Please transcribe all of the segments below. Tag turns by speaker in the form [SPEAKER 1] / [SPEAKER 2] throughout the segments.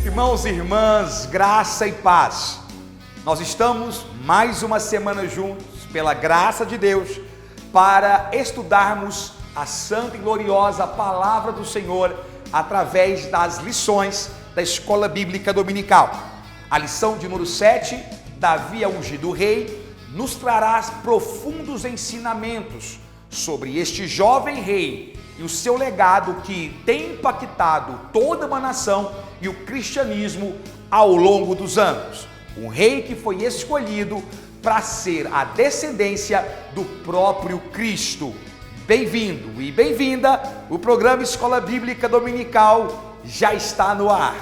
[SPEAKER 1] Irmãos e irmãs, graça e paz. Nós estamos mais uma semana juntos, pela graça de Deus, para estudarmos a santa e gloriosa palavra do Senhor através das lições da Escola Bíblica Dominical. A lição de número 7, Davi é ungido rei, nos trará profundos ensinamentos sobre este jovem rei e o seu legado que tem impactado toda uma nação e o cristianismo ao longo dos anos. Um rei que foi escolhido para ser a descendência do próprio Cristo. Bem-vindo e bem-vinda, o programa Escola Bíblica Dominical já está no ar.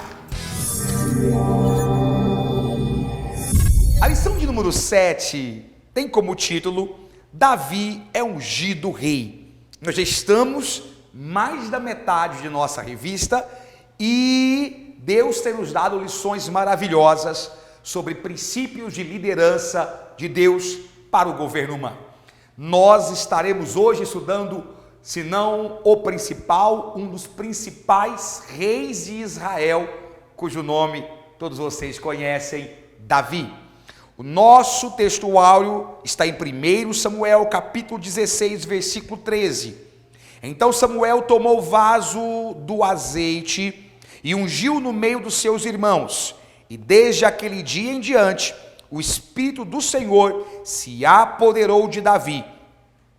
[SPEAKER 1] A lição de número 7 tem como título Davi é ungido rei. Nós já estamos mais da metade de nossa revista e Deus tem nos dado lições maravilhosas sobre princípios de liderança de Deus para o governo humano. Nós estaremos hoje estudando, se não o principal, um dos principais reis de Israel, cujo nome todos vocês conhecem, Davi. O nosso texto áureo está em 1 Samuel, capítulo 16, versículo 13. Então Samuel tomou o vaso do azeite e ungiu no meio dos seus irmãos. E desde aquele dia em diante, o Espírito do Senhor se apoderou de Davi.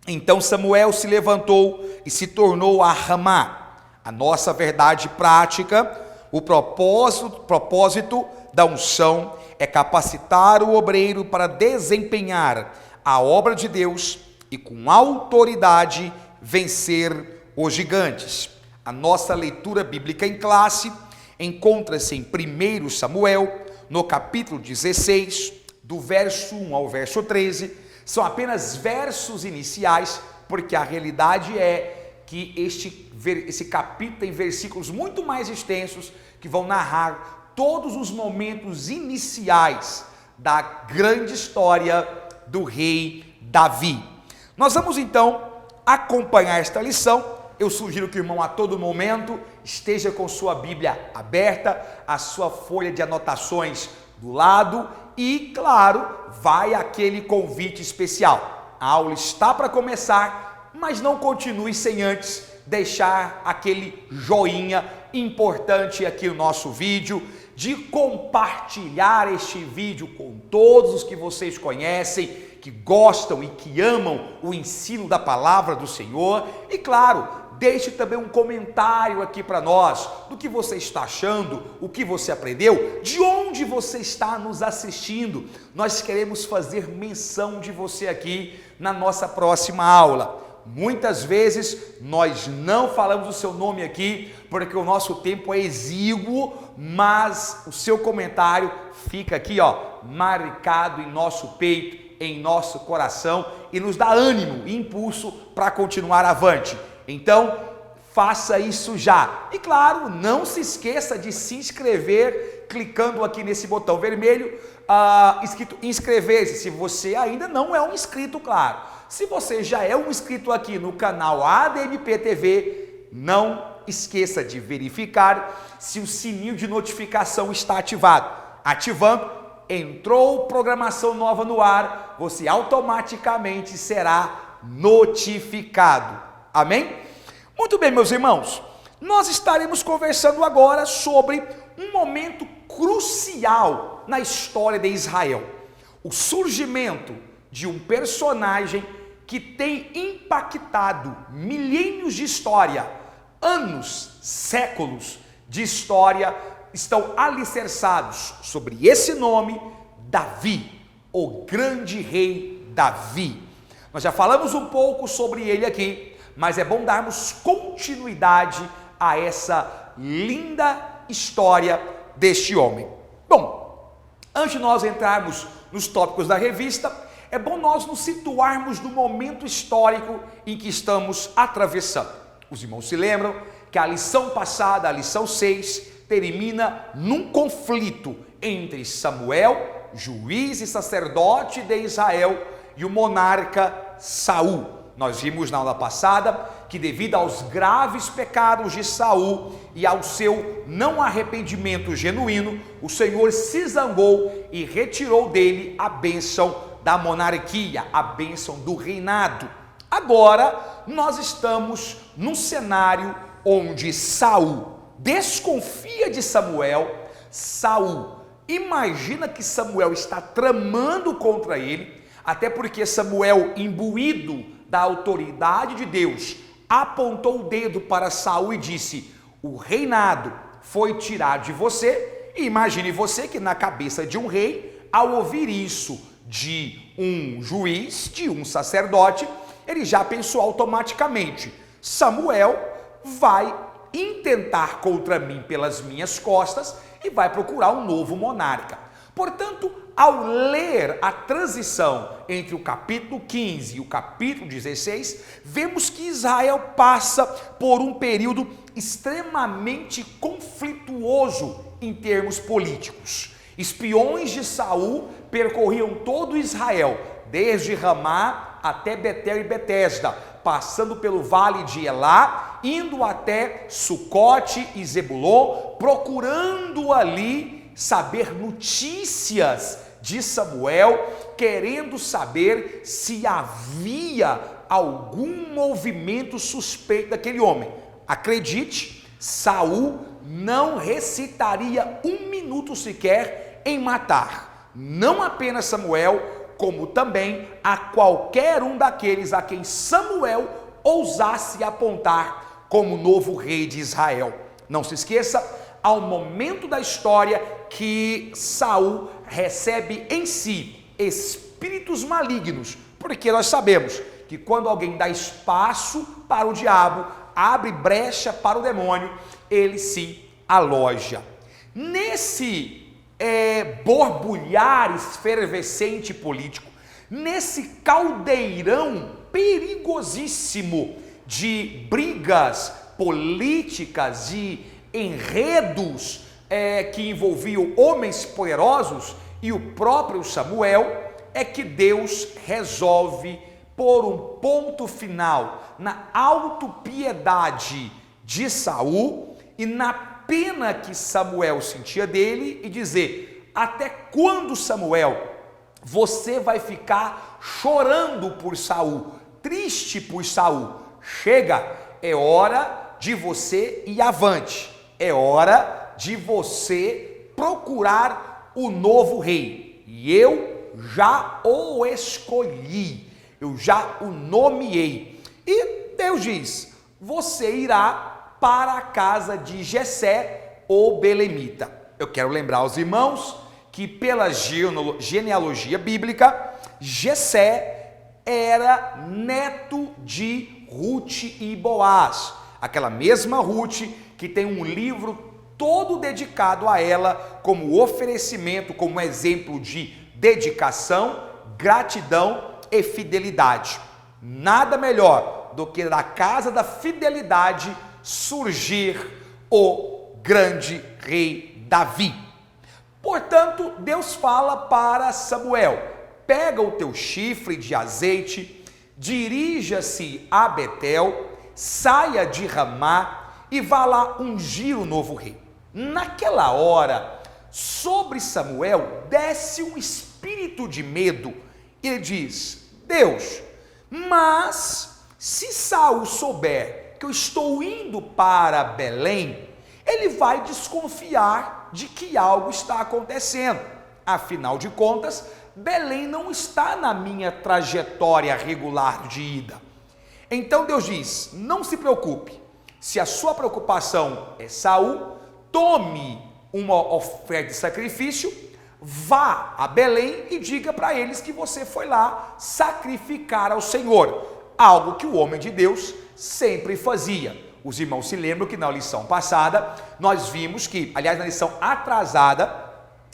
[SPEAKER 1] Então Samuel se levantou e se tornou a Ramá. A nossa verdade prática, o propósito da unção é capacitar o obreiro para desempenhar a obra de Deus e com autoridade vencer os gigantes. A nossa leitura bíblica em classe encontra-se em 1 Samuel, no capítulo 16, do verso 1 ao verso 13. São apenas versos iniciais, porque a realidade é que esse capítulo tem versículos muito mais extensos que vão narrar todos os momentos iniciais da grande história do rei Davi. Nós vamos então acompanhar esta lição. Eu sugiro que o irmão a todo momento esteja com sua Bíblia aberta, a sua folha de anotações do lado e, claro, vai aquele convite especial. A aula está para começar, mas não continue sem antes deixar aquele joinha importante aqui no nosso vídeo, de compartilhar este vídeo com todos os que vocês conhecem, que gostam e que amam o ensino da palavra do Senhor. E claro, deixe também um comentário aqui para nós, do que você está achando, o que você aprendeu, de onde você está nos assistindo. Nós queremos fazer menção de você aqui na nossa próxima aula. Muitas vezes nós não falamos o seu nome aqui, porque o nosso tempo é exíguo, mas o seu comentário fica aqui, marcado em nosso peito, em nosso coração e nos dá ânimo e impulso para continuar avante. Então, faça isso já. E claro, não se esqueça de se inscrever clicando aqui nesse botão vermelho, escrito inscrever-se, se você ainda não é um inscrito, claro. Se você já é um inscrito aqui no canal ADMP TV, não esqueça de verificar se o sininho de notificação está ativado. Ativando, entrou programação nova no ar, você automaticamente será notificado. Amém? Muito bem, meus irmãos, nós estaremos conversando agora sobre um momento crucial na história de Israel. O surgimento de um personagem que tem impactado milênios de história, anos, séculos de história, estão alicerçados sobre esse nome, Davi, o grande rei Davi. Nós já falamos um pouco sobre ele aqui, mas é bom darmos continuidade a essa linda história deste homem. Bom, antes de nós entrarmos nos tópicos da revista, é bom nós nos situarmos no momento histórico em que estamos atravessando. Os irmãos se lembram que a lição passada, a lição 6, termina num conflito entre Samuel, juiz e sacerdote de Israel, e o monarca Saul. Nós vimos na aula passada que devido aos graves pecados de Saul e ao seu não arrependimento genuíno, o Senhor se zangou e retirou dele a bênção da monarquia, a bênção do reinado. Agora nós estamos num cenário onde Saul desconfia de Samuel. Saul imagina que Samuel está tramando contra ele, até porque Samuel, imbuído da autoridade de Deus, apontou o dedo para Saul e disse: o reinado foi tirado de você. E imagine você que na cabeça de um rei, ao ouvir isso de um juiz, de um sacerdote, ele já pensou automaticamente: Samuel vai intentar contra mim pelas minhas costas e vai procurar um novo monarca. Portanto, ao ler a transição entre o capítulo 15 e o capítulo 16, vemos que Israel passa por um período extremamente conflituoso em termos políticos. Espiões de Saul percorriam todo Israel, desde Ramá até Betel e Betesda, passando pelo vale de Elá, indo até Sucote e Zebulon, procurando ali saber notícias de Samuel, querendo saber se havia algum movimento suspeito daquele homem. Acredite, Saul não recitaria um minuto sequer em matar, não apenas Samuel, como também a qualquer um daqueles a quem Samuel ousasse apontar como novo rei de Israel. Não se esqueça, ao momento da história que Saul recebe em si espíritos malignos, porque nós sabemos que quando alguém dá espaço para o diabo, abre brecha para o demônio, ele se aloja. Nesse borbulhar efervescente político, nesse caldeirão perigosíssimo de brigas políticas, de enredos que envolviam homens poderosos e o próprio Samuel, é que Deus resolve pôr um ponto final na autopiedade de Saul e na pena que Samuel sentia dele e dizer: até quando, Samuel, você vai ficar chorando por Saul, triste por Saul? Chega, é hora de você ir avante, é hora de você procurar o novo rei, e eu já o escolhi, eu já o nomeei. E Deus diz: você irá para a casa de Jessé, o belemita. Eu quero lembrar aos irmãos que pela genealogia bíblica, Jessé era neto de Ruth e Boaz, aquela mesma Ruth que tem um livro todo dedicado a ela como oferecimento, como exemplo de dedicação, gratidão e fidelidade. Nada melhor do que da casa da fidelidade surgir o grande rei Davi. Portanto, Deus fala para Samuel: pega o teu chifre de azeite, dirija-se a Betel, saia de Ramá e vá lá ungir o novo rei. Naquela hora, sobre Samuel desce um espírito de medo. Ele diz: Deus, mas se Saul souber que eu estou indo para Belém, ele vai desconfiar de que algo está acontecendo. Afinal de contas, Belém não está na minha trajetória regular de ida. Então Deus diz: não se preocupe, se a sua preocupação é Saul, tome uma oferta de sacrifício, vá a Belém e diga para eles que você foi lá sacrificar ao Senhor, algo que o homem de Deus sempre fazia. Os irmãos se lembram que na lição passada nós vimos que, aliás, na lição atrasada,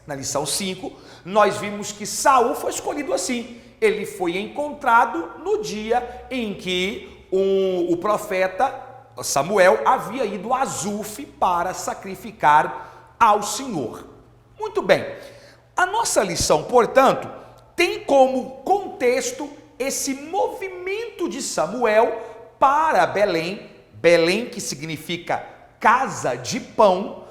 [SPEAKER 1] na lição 5, nós vimos que Saul foi escolhido assim. Ele foi encontrado no dia em que o profeta Samuel havia ido a Zuf para sacrificar ao Senhor. Muito bem, a nossa lição, portanto, tem como contexto esse movimento de Samuel para Belém, Belém que significa casa de pão,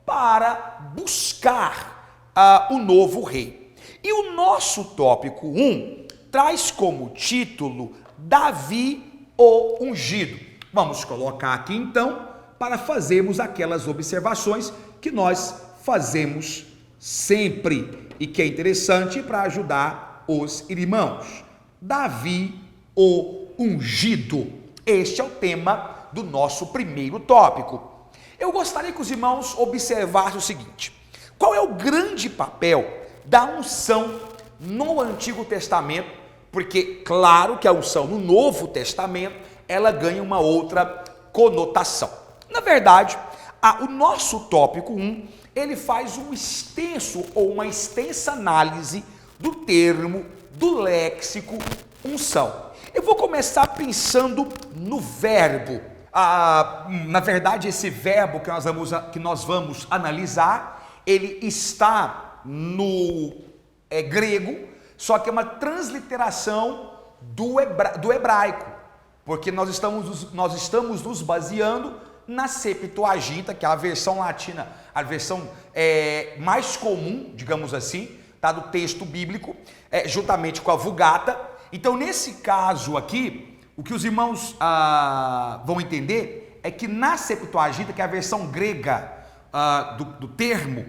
[SPEAKER 1] para buscar o novo rei. E o nosso tópico 1 traz como título Davi, o ungido. Vamos colocar aqui então para fazermos aquelas observações que nós fazemos sempre e que é interessante para ajudar os irmãos. Davi, o ungido. Este é o tema do nosso primeiro tópico. Eu gostaria que os irmãos observassem o seguinte: qual é o grande papel da unção no Antigo Testamento? Porque, claro que a unção no Novo Testamento, ela ganha uma outra conotação. Na verdade, o nosso tópico 1, ele faz um extenso ou uma extensa análise do termo, do léxico unção. Eu vou começar pensando no verbo. Na verdade, esse verbo que nós vamos analisar, ele está no grego, só que é uma transliteração do hebraico, porque nós estamos nos baseando na Septuaginta, que é a versão latina, a versão mais comum, digamos assim, tá, do texto bíblico, juntamente com a Vulgata. Então, nesse caso aqui, o que os irmãos vão entender é que na Septuaginta, que é a versão grega do termo,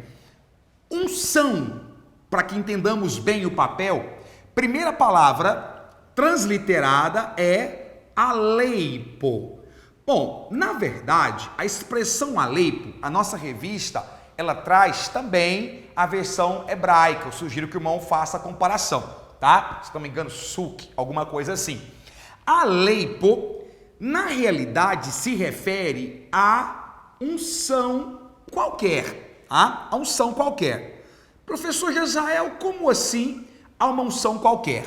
[SPEAKER 1] unção, para que entendamos bem o papel, primeira palavra transliterada é aleipo. Bom, na verdade, a expressão aleipo, a nossa revista, ela traz também a versão hebraica. Eu sugiro que o irmão faça a comparação, tá? Se não me engano, suk, alguma coisa assim. Aleipo, na realidade, se refere a unção qualquer, a unção qualquer. Professor Jezael, como assim a uma unção qualquer?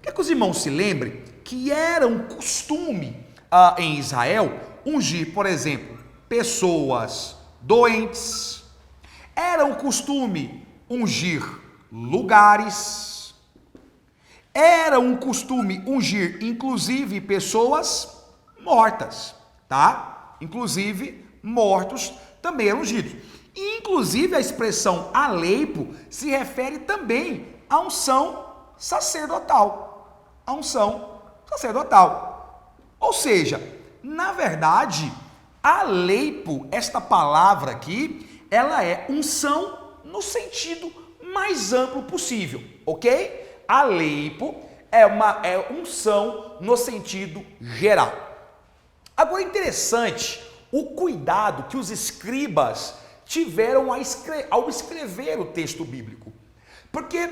[SPEAKER 1] Quer que os irmãos se lembrem que era um costume em Israel ungir, por exemplo, pessoas doentes. Era um costume ungir lugares. Era um costume ungir, inclusive, pessoas mortas, tá? Inclusive, mortos também eram ungidos. E, inclusive, a expressão aleipo se refere também à unção sacerdotal. A unção sacerdotal. Ou seja, na verdade, aleipo, esta palavra aqui, ela é unção no sentido mais amplo possível, ok? Aleipo é unção no sentido geral. Agora, interessante o cuidado que os escribas tiveram ao escrever o texto bíblico. Porque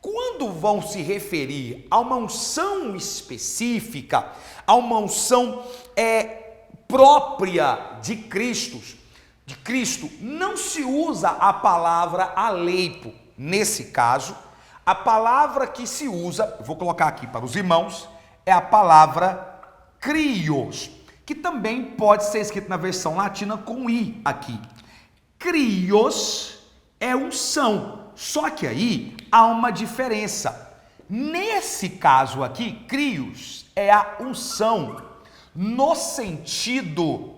[SPEAKER 1] quando vão se referir a uma unção específica, a uma unção própria de Cristo, não se usa a palavra aleipo. Nesse caso, a palavra que se usa, vou colocar aqui para os irmãos, é a palavra krios, que também pode ser escrito na versão latina com i aqui. Krios é unção, só que aí há uma diferença. Nesse caso aqui, krios é a unção no sentido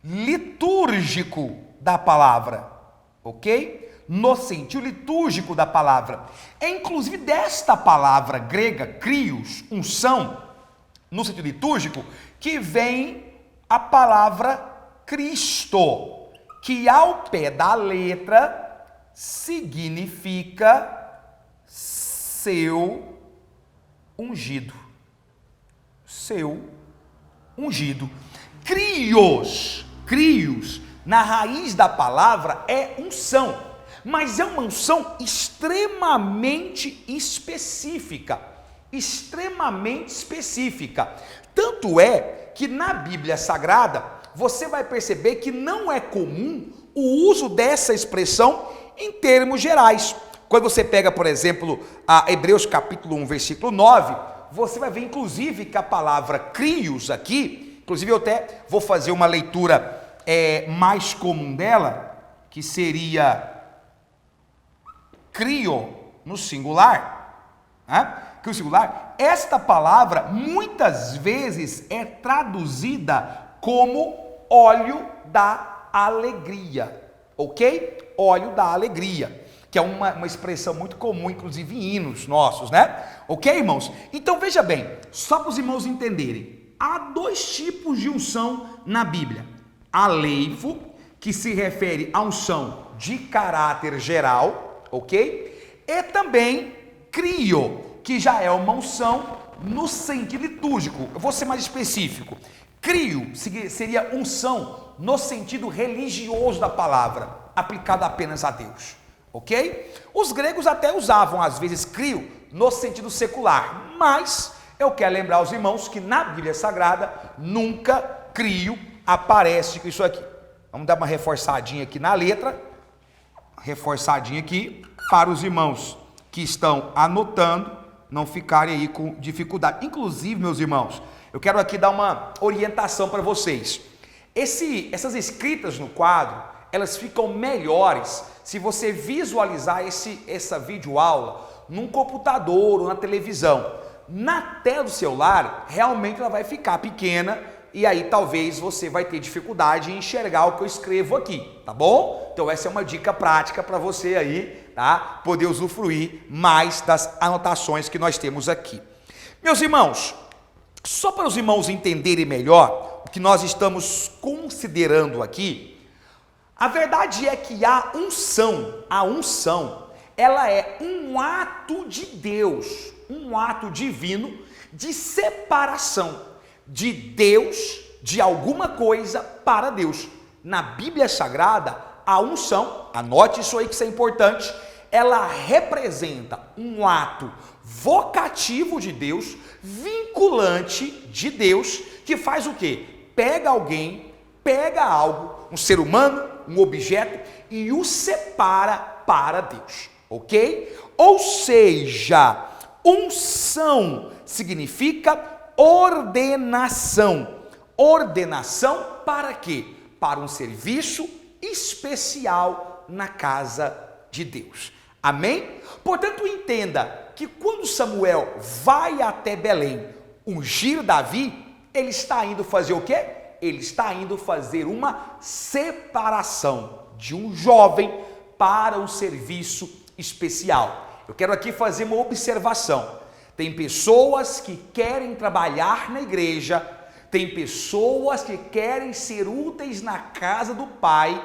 [SPEAKER 1] litúrgico da palavra, ok? No sentido litúrgico da palavra. É inclusive desta palavra grega, krios, unção, no sentido litúrgico, que vem a palavra Cristo, que ao pé da letra significa seu ungido. Seu ungido. Krios, na raiz da palavra é unção, mas é uma unção extremamente específica. Tanto é que na Bíblia Sagrada você vai perceber que não é comum o uso dessa expressão em termos gerais. Quando você pega, por exemplo, a Hebreus capítulo 1, versículo 9, você vai ver inclusive que a palavra krios aqui, inclusive eu até vou fazer uma leitura mais comum dela, que seria no singular, né? Que o singular, esta palavra muitas vezes é traduzida como óleo da alegria, ok? Óleo da alegria, que é uma expressão muito comum, inclusive em hinos nossos, né? Ok, irmãos? Então veja bem, só para os irmãos entenderem, há dois tipos de unção na Bíblia: aleivo, que se refere à unção de caráter geral, ok? E também crio, que já é uma unção no sentido litúrgico. Eu vou ser mais específico. Crio seria unção no sentido religioso da palavra, aplicada apenas a Deus, ok? Os gregos até usavam às vezes crio no sentido secular, mas eu quero lembrar aos irmãos que na Bíblia Sagrada nunca crio aparece com isso aqui. Vamos dar uma reforçadinha aqui na letra, reforçadinha aqui, para os irmãos que estão anotando não ficarem aí com dificuldade. Inclusive, meus irmãos, eu quero aqui dar uma orientação para vocês. Essas escritas no quadro, elas ficam melhores se você visualizar essa videoaula num computador ou na televisão. Na tela do celular, realmente ela vai ficar pequena e aí talvez você vai ter dificuldade em enxergar o que eu escrevo aqui, tá bom? Então essa é uma dica prática para você aí, tá? Poder usufruir mais das anotações que nós temos aqui. Meus irmãos, só para os irmãos entenderem melhor o que nós estamos considerando aqui, a verdade é que a unção, ela é um ato de Deus, um ato divino de separação de Deus, de alguma coisa para Deus. Na Bíblia Sagrada, a unção, anote isso aí que isso é importante, ela representa um ato vocativo de Deus, vinculante de Deus, que faz o quê? Pega alguém, pega algo, um ser humano, um objeto, e o separa para Deus, ok? Ou seja, unção significa ordenação. Ordenação para quê? Para um serviço especial na casa de Deus. Amém? Portanto, entenda que quando Samuel vai até Belém ungir Davi, ele está indo fazer o quê? Ele está indo fazer uma separação de um jovem para um serviço especial. Eu quero aqui fazer uma observação. Tem pessoas que querem trabalhar na igreja, tem pessoas que querem ser úteis na casa do Pai,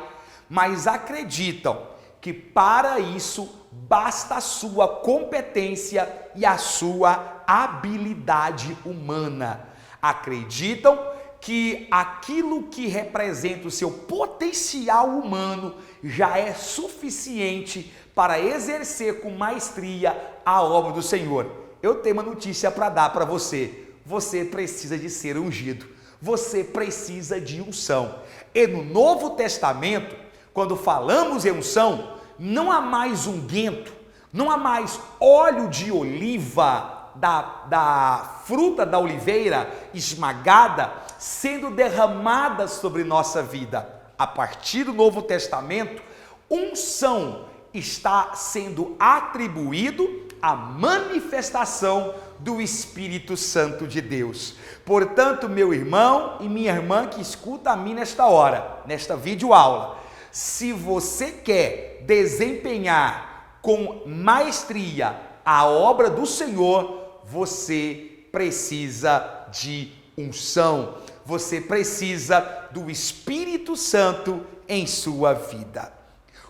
[SPEAKER 1] mas acreditam que para isso basta a sua competência e a sua habilidade humana. Acreditam que aquilo que representa o seu potencial humano já é suficiente para exercer com maestria a obra do Senhor. Eu tenho uma notícia para dar para você. Você precisa de ser ungido. Você precisa de unção. E no Novo Testamento, quando falamos em unção, não há mais unguento, não há mais óleo de oliva da fruta da oliveira esmagada sendo derramada sobre nossa vida. A partir do Novo Testamento, unção está sendo atribuído à manifestação do Espírito Santo de Deus. Portanto, meu irmão e minha irmã que escuta a mim nesta hora, nesta videoaula, se você quer desempenhar com maestria a obra do Senhor, você precisa de unção, você precisa do Espírito Santo em sua vida.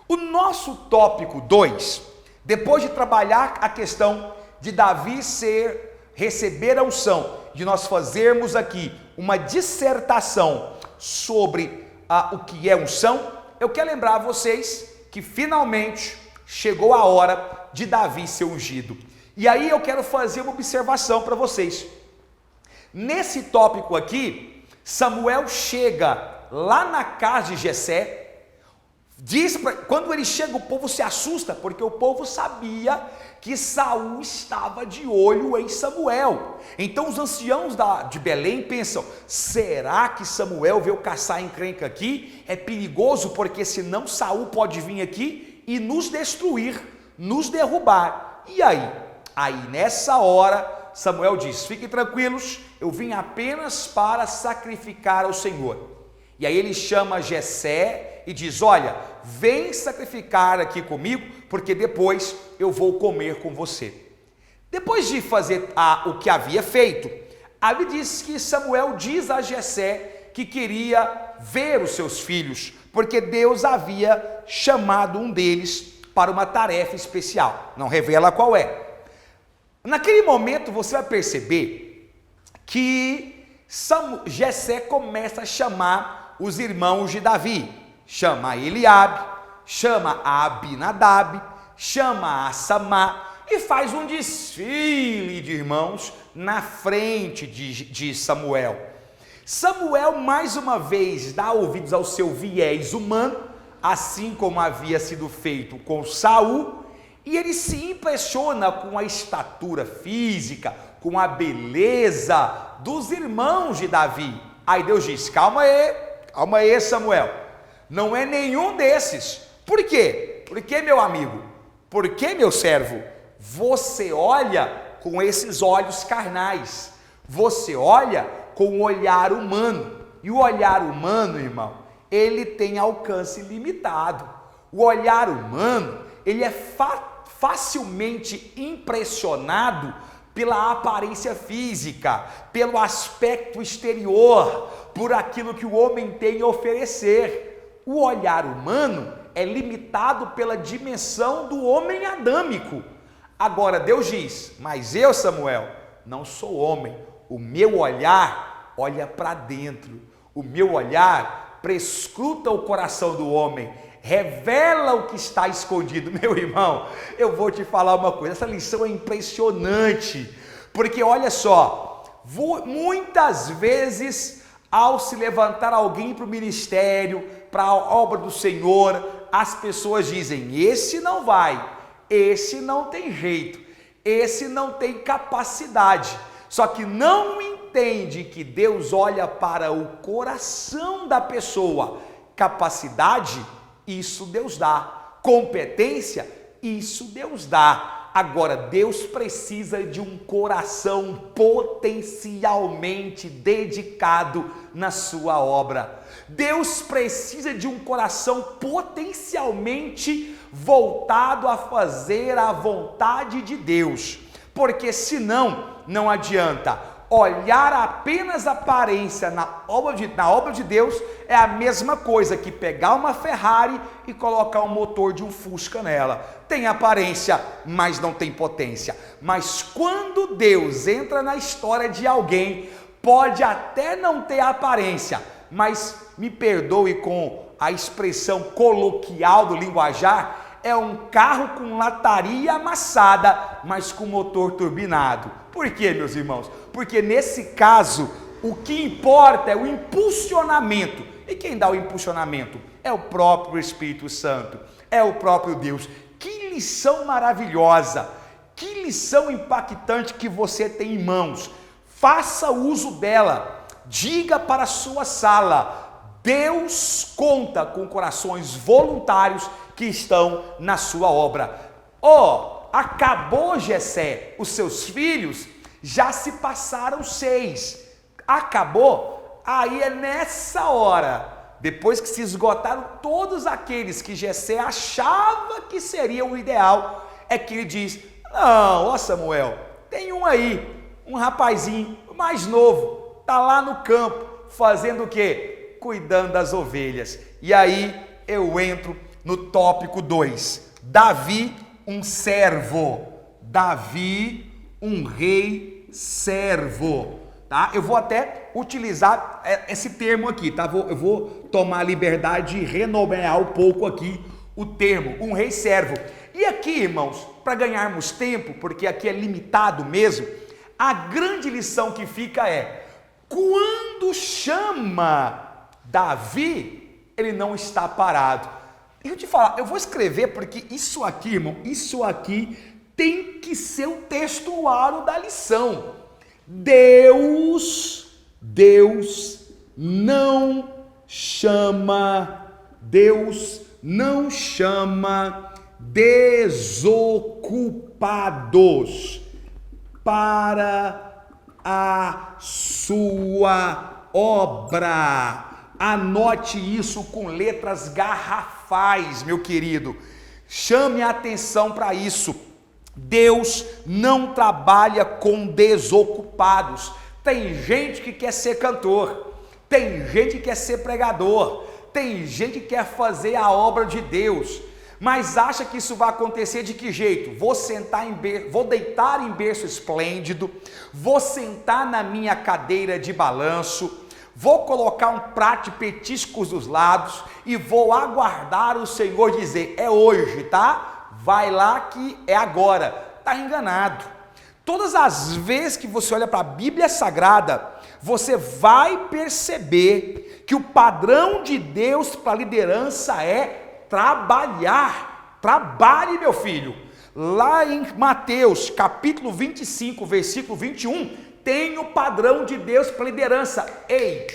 [SPEAKER 1] O nosso tópico 2, depois de trabalhar a questão de Davi receber a unção, de nós fazermos aqui uma dissertação sobre o que é unção, eu quero lembrar a vocês que finalmente chegou a hora de Davi ser ungido. E aí eu quero fazer uma observação para vocês. Nesse tópico aqui, Samuel chega lá na casa de Jessé, quando ele chega, o povo se assusta, porque o povo sabia que Saul estava de olho em Samuel. Então os anciãos de Belém pensam: será que Samuel veio caçar encrenca aqui? É perigoso, porque senão Saul pode vir aqui e nos destruir, nos derrubar. e aí? Aí nessa hora, Samuel diz, fiquem tranquilos, eu vim apenas para sacrificar ao Senhor. E aí ele chama Jessé e diz, olha, vem sacrificar aqui comigo, porque depois eu vou comer com você. Depois de fazer o que havia feito, a Bíblia diz que Samuel diz a Jessé que queria ver os seus filhos, porque Deus havia chamado um deles para uma tarefa especial. Não revela qual é. Naquele momento você vai perceber que Jessé começa a chamar os irmãos de Davi. Chama Eliabe, chama a Abinadab, chama a Samá e faz um desfile de irmãos na frente de Samuel. Samuel mais uma vez dá ouvidos ao seu viés humano, assim como havia sido feito com Saul, e ele se impressiona com a estatura física, com a beleza dos irmãos de Davi. Aí Deus diz, calma aí Samuel, não é nenhum desses. Por quê? Porque, meu amigo, porque, meu servo, você olha com esses olhos carnais, você olha com o olhar humano, e o olhar humano, irmão, ele tem alcance limitado. O olhar humano, ele é facilmente impressionado pela aparência física, pelo aspecto exterior, por aquilo que o homem tem a oferecer. O olhar humano é limitado pela dimensão do homem adâmico. Agora Deus diz, mas eu, Samuel, não sou homem, o meu olhar olha para dentro, o meu olhar prescruta o coração do homem, revela o que está escondido. Meu irmão, eu vou te falar uma coisa, essa lição é impressionante, porque olha só, muitas vezes ao se levantar alguém para o ministério, para a obra do Senhor, as pessoas dizem, esse não vai, esse não tem jeito, esse não tem capacidade, só que não entende que Deus olha para o coração da pessoa. Capacidade, isso Deus dá. Competência, isso Deus dá. Agora, Deus precisa de um coração potencialmente dedicado na sua obra. Deus precisa de um coração potencialmente voltado a fazer a vontade de Deus, porque senão não adianta. Olhar apenas a aparência na obra de Deus é a mesma coisa que pegar uma Ferrari e colocar o motor de um Fusca nela. Tem aparência, mas não tem potência. Mas quando Deus entra na história de alguém, pode até não ter aparência, mas me perdoe com a expressão coloquial do linguajar, é um carro com lataria amassada, mas com motor turbinado. Por quê, meus irmãos? Porque nesse caso, o que importa é o impulsionamento. E quem dá o impulsionamento? É o próprio Espírito Santo, é o próprio Deus. Que lição maravilhosa, que lição impactante que você tem em mãos. Faça uso dela, diga para a sua sala, Deus conta com corações voluntários que estão na sua obra. Acabou Jessé, os seus filhos já se passaram 6. Acabou? Aí é nessa hora, depois que se esgotaram todos aqueles que Jessé achava que seria o ideal, é que ele diz, não, Samuel, tem um aí, um rapazinho mais novo, tá lá no campo, fazendo o quê? Cuidando das ovelhas. E aí eu entro no tópico 2, Davi, um servo. Davi, um rei servo, tá? Eu vou até utilizar esse termo aqui, tá? Eu vou tomar a liberdade de renomear um pouco aqui o termo, um rei servo. E aqui, irmãos, para ganharmos tempo, porque aqui é limitado mesmo, a grande lição que fica é, quando chama Davi, ele não está parado. Deixa eu te falar, eu vou escrever porque isso aqui, irmão, isso aqui tem que ser o textuário da lição. Deus não chama desocupados para a sua obra. Anote isso com letras garrafais, meu querido. Chame a atenção para isso. Deus não trabalha com desocupados. Tem gente que quer ser cantor, tem gente que quer ser pregador, tem gente que quer fazer a obra de Deus, mas acha que isso vai acontecer de que jeito? Vou deitar em berço esplêndido, vou sentar na minha cadeira de balanço, vou colocar um prato de petiscos dos lados e vou aguardar o Senhor dizer, é hoje, tá? Vai lá que é agora. Está enganado. Todas as vezes que você olha para a Bíblia Sagrada, você vai perceber que o padrão de Deus para a liderança é trabalhar. Trabalhe, meu filho. Lá em Mateus, capítulo 25, versículo 21, tem o padrão de Deus para a liderança. Ei,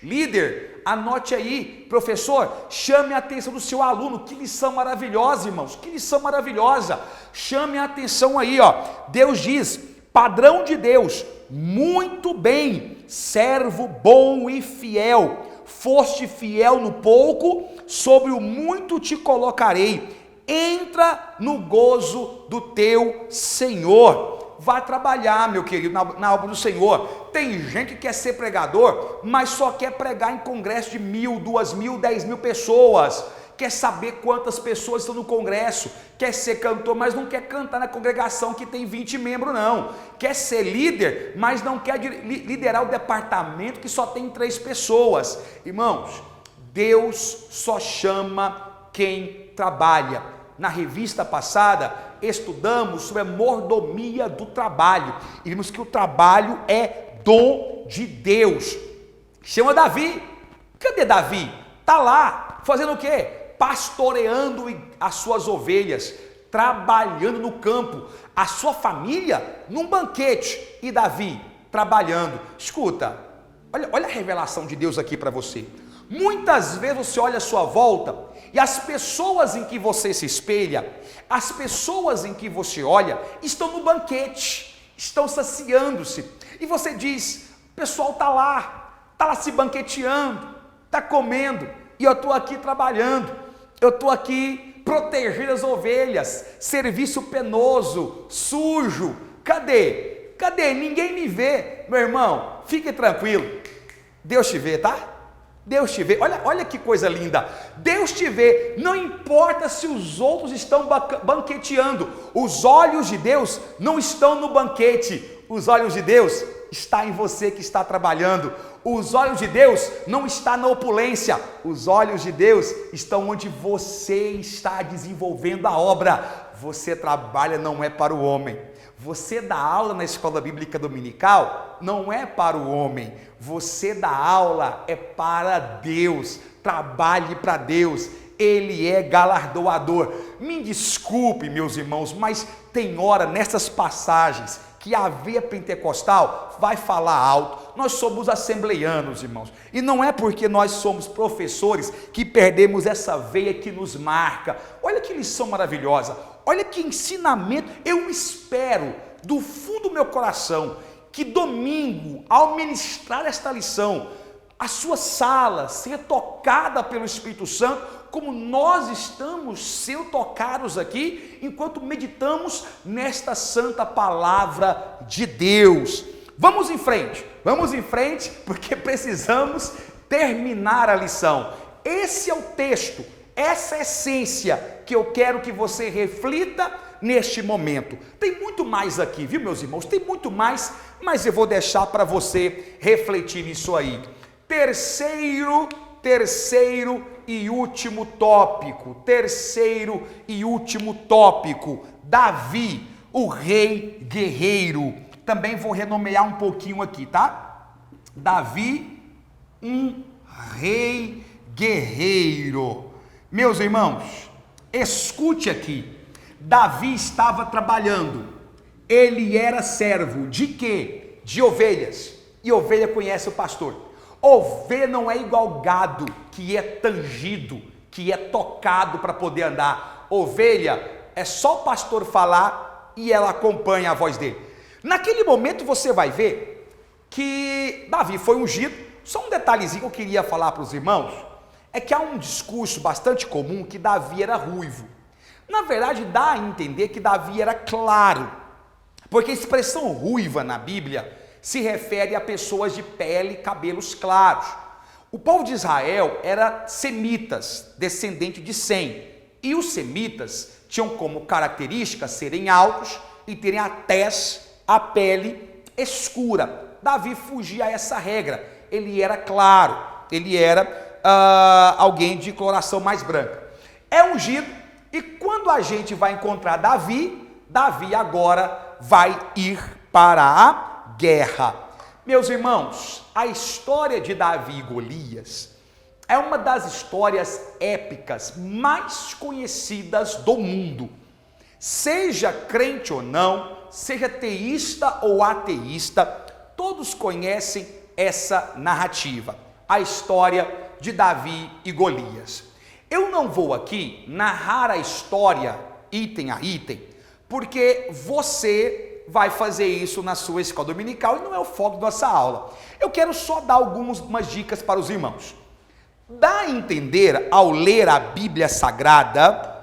[SPEAKER 1] líder, anote aí, professor, chame a atenção do seu aluno. Que lição maravilhosa, irmãos, que lição maravilhosa. Chame a atenção aí, ó. Deus diz, padrão de Deus, muito bem, servo bom e fiel, foste fiel no pouco, sobre o muito te colocarei, entra no gozo do teu Senhor. Vai trabalhar, meu querido, na obra do Senhor. Tem gente que quer ser pregador, mas só quer pregar em congresso de 1.000, 2.000, 10.000 pessoas. Quer saber quantas pessoas estão no congresso. Quer ser cantor, mas não quer cantar na congregação que tem 20 membros, não. Quer ser líder, mas não quer liderar o departamento que só tem 3 pessoas. Irmãos, Deus só chama quem trabalha. Na revista passada, estudamos sobre a mordomia do trabalho, e vimos que o trabalho é dom de Deus. Chama Davi. Cadê Davi? Está lá, fazendo o quê? Pastoreando as suas ovelhas, trabalhando no campo, a sua família num banquete, e Davi trabalhando. Escuta, olha a revelação de Deus aqui para você. Muitas vezes você olha à sua volta, e as pessoas em que você se espelha, as pessoas em que você olha, estão no banquete, estão saciando-se, e você diz, o pessoal está lá se banqueteando, está comendo, e eu estou aqui trabalhando, eu estou aqui protegendo as ovelhas, serviço penoso, sujo. Cadê? Ninguém me vê. Meu irmão, fique tranquilo, Deus te vê, tá? Deus te vê. Olha que coisa linda. Deus te vê, não importa se os outros estão banqueteando, os olhos de Deus não estão no banquete, os olhos de Deus estão em você que está trabalhando. Os olhos de Deus não estão na opulência, os olhos de Deus estão onde você está desenvolvendo a obra. Você trabalha, não é para o homem. Você dá aula na escola bíblica dominical, não é para o homem. Você dá aula é para Deus. Trabalhe para Deus. Ele é galardoador. Me desculpe, meus irmãos, mas tem hora nessas passagens que a veia pentecostal vai falar alto. Nós somos assembleianos, irmãos, e não é porque nós somos professores que perdemos essa veia que nos marca. Olha que lição maravilhosa, olha que ensinamento. Eu espero do fundo do meu coração que domingo, ao ministrar esta lição, a sua sala seja tocada pelo Espírito Santo, como nós estamos sendo tocados aqui, enquanto meditamos nesta santa palavra de Deus. Vamos em frente, porque precisamos terminar a lição. Esse é o texto, essa é a essência que eu quero que você reflita neste momento. Tem muito mais aqui, viu, meus irmãos? Tem muito mais, mas eu vou deixar para você refletir nisso aí. Terceiro e último tópico. Davi, o rei guerreiro. Também vou renomear um pouquinho aqui, tá? Davi, um rei guerreiro. Meus irmãos, escute aqui. Davi estava trabalhando. Ele era servo de quê? De ovelhas. E ovelha conhece o pastor. Ovelha não é igual gado, que é tangido, que é tocado para poder andar. Ovelha é só o pastor falar e ela acompanha a voz dele. Naquele momento você vai ver que Davi foi ungido. Só um detalhezinho que eu queria falar para os irmãos, é que há um discurso bastante comum que Davi era ruivo. Na verdade, dá a entender que Davi era claro, porque a expressão ruiva na Bíblia se refere a pessoas de pele e cabelos claros. O povo de Israel era semitas, descendente de Sem, e os semitas tinham como característica serem altos e terem a tez, a pele escura. Davi fugia a essa regra, ele era claro, ele era alguém de coloração mais branca. É ungido, e quando a gente vai encontrar Davi, Davi agora vai ir para a guerra. Meus irmãos, a história de Davi e Golias é uma das histórias épicas mais conhecidas do mundo. Seja crente ou não, seja teísta ou ateísta, todos conhecem essa narrativa, a história de Davi e Golias. Eu não vou aqui narrar a história item a item, porque você vai fazer isso na sua escola dominical e não é o foco da nossa aula. Eu quero só dar algumas dicas para os irmãos. Dá a entender, ao ler a Bíblia Sagrada,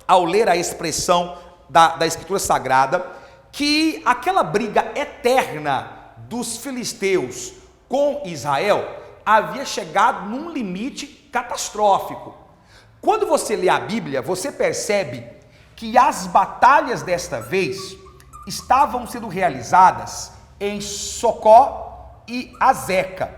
[SPEAKER 1] ao ler a expressão da Escritura Sagrada, que aquela briga eterna dos filisteus com Israel havia chegado num limite catastrófico. Quando você lê a Bíblia, você percebe que as batalhas desta vez estavam sendo realizadas em Socó e Azeca.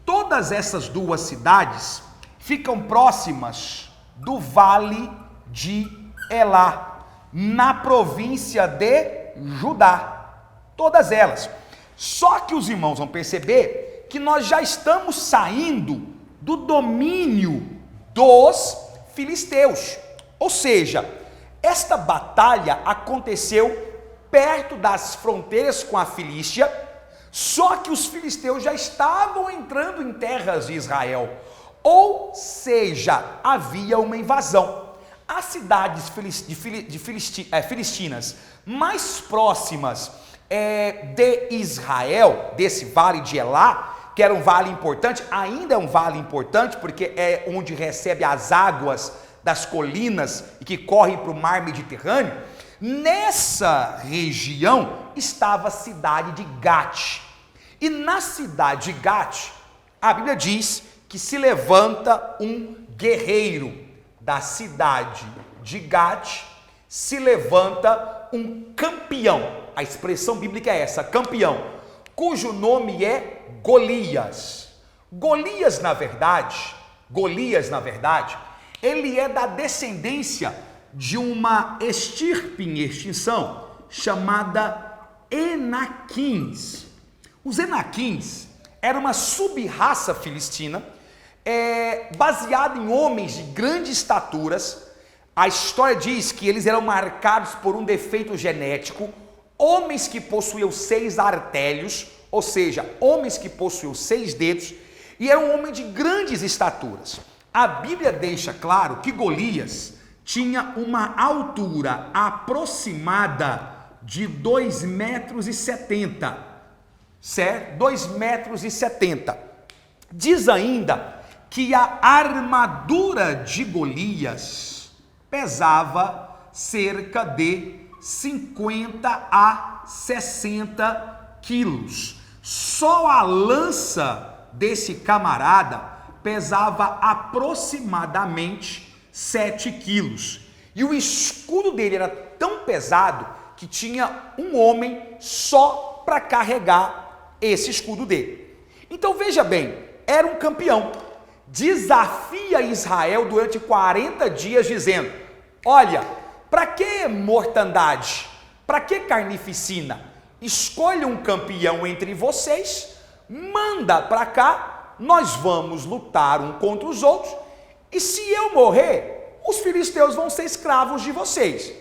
[SPEAKER 1] Todas essas duas cidades ficam próximas do Vale de Elá, na província de Judá. Todas elas. Só que os irmãos vão perceber que nós já estamos saindo do domínio dos filisteus. Ou seja, esta batalha aconteceu perto das fronteiras com a Filístia, só que os filisteus já estavam entrando em terras de Israel. Ou seja, havia uma invasão. As cidades filistinas mais próximas de Israel, desse vale de Elá, que era um vale importante, ainda é um vale importante, porque é onde recebe as águas das colinas e que correm para o mar Mediterrâneo. Nessa região estava a cidade de Gate. E na cidade de Gate, a Bíblia diz que se levanta um guerreiro. Da cidade de Gate se levanta um campeão. A expressão bíblica é essa, campeão, cujo nome é Golias. Golias, na verdade, ele é da descendência de uma estirpe em extinção chamada Enaquins. Os Enaquins eram uma sub-raça filistina, baseada em homens de grandes estaturas. A história diz que eles eram marcados por um defeito genético, homens que possuíam 6 artérios, ou seja, homens que possuíam 6 dedos, e eram homens de grandes estaturas. A Bíblia deixa claro que Golias tinha uma altura aproximada de 2,70 metros, certo? 2,70 metros. Diz ainda que a armadura de Golias pesava cerca de 50 a 60 quilos. Só a lança desse camarada pesava aproximadamente 7 quilos. E o escudo dele era tão pesado que tinha um homem só para carregar esse escudo dele. Então veja bem, era um campeão. Desafia Israel durante 40 dias dizendo: olha, para que mortandade? Para que carnificina? Escolha um campeão entre vocês, manda para cá, nós vamos lutar um contra os outros, e se eu morrer, os filisteus vão ser escravos de vocês.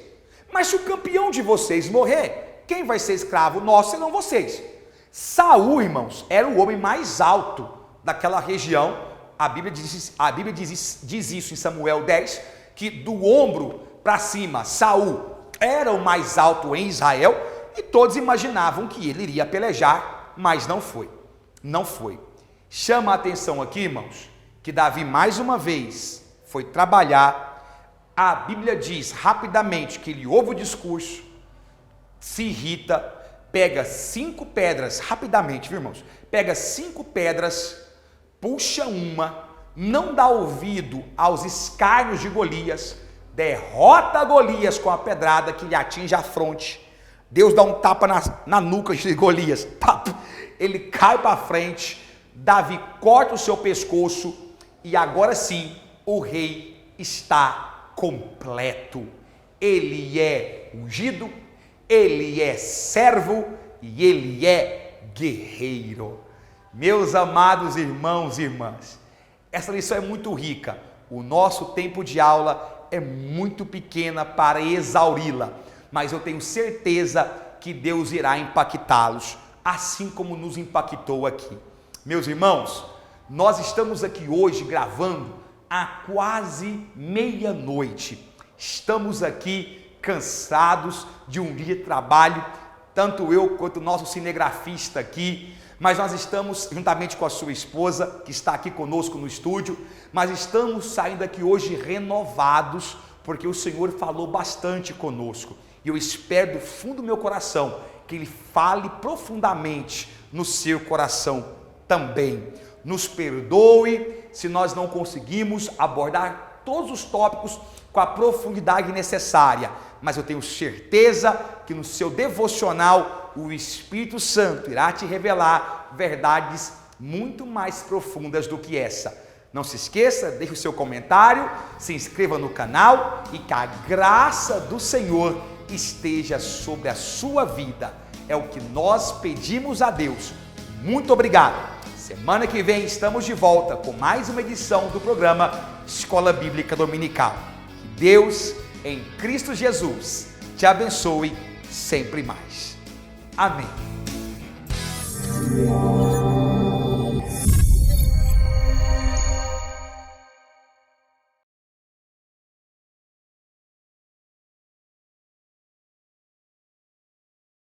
[SPEAKER 1] Mas se o campeão de vocês morrer, quem vai ser escravo nosso serão vocês. Saul, irmãos, era o homem mais alto daquela região. A Bíblia diz isso em Samuel 10, que do ombro para cima, Saul era o mais alto em Israel e todos imaginavam que ele iria pelejar, mas não foi. Não foi. Chama a atenção aqui, irmãos, que Davi mais uma vez foi trabalhar. A Bíblia diz rapidamente que ele ouve o discurso, se irrita, pega 5 pedras, rapidamente, viu, irmãos? Pega 5 pedras, puxa uma, não dá ouvido aos escárnios de Golias, derrota Golias com a pedrada que lhe atinge a fronte. Deus dá um tapa na nuca de Golias, tapa. Ele cai para frente, Davi corta o seu pescoço e agora sim o rei está completo. Ele é ungido, ele é servo e ele é guerreiro. Meus amados irmãos e irmãs, essa lição é muito rica. O nosso tempo de aula é muito pequena para exauri-la, mas eu tenho certeza que Deus irá impactá-los, assim como nos impactou aqui. Meus irmãos, nós estamos aqui hoje gravando há quase meia-noite. Estamos aqui cansados de um dia de trabalho, tanto eu quanto o nosso cinegrafista aqui, mas nós estamos, juntamente com a sua esposa, que está aqui conosco no estúdio, mas estamos saindo aqui hoje renovados, porque o Senhor falou bastante conosco. E eu espero do fundo do meu coração que Ele fale profundamente no seu coração também. Nos perdoe se nós não conseguimos abordar todos os tópicos com a profundidade necessária, mas eu tenho certeza que no seu devocional o Espírito Santo irá te revelar verdades muito mais profundas do que essa. Não se esqueça, deixe o seu comentário, se inscreva no canal e que a graça do Senhor esteja sobre a sua vida. É o que nós pedimos a Deus. Muito obrigado. Semana que vem estamos de volta com mais uma edição do programa Escola Bíblica Dominical. Que Deus, em Cristo Jesus, te abençoe sempre mais. Amém.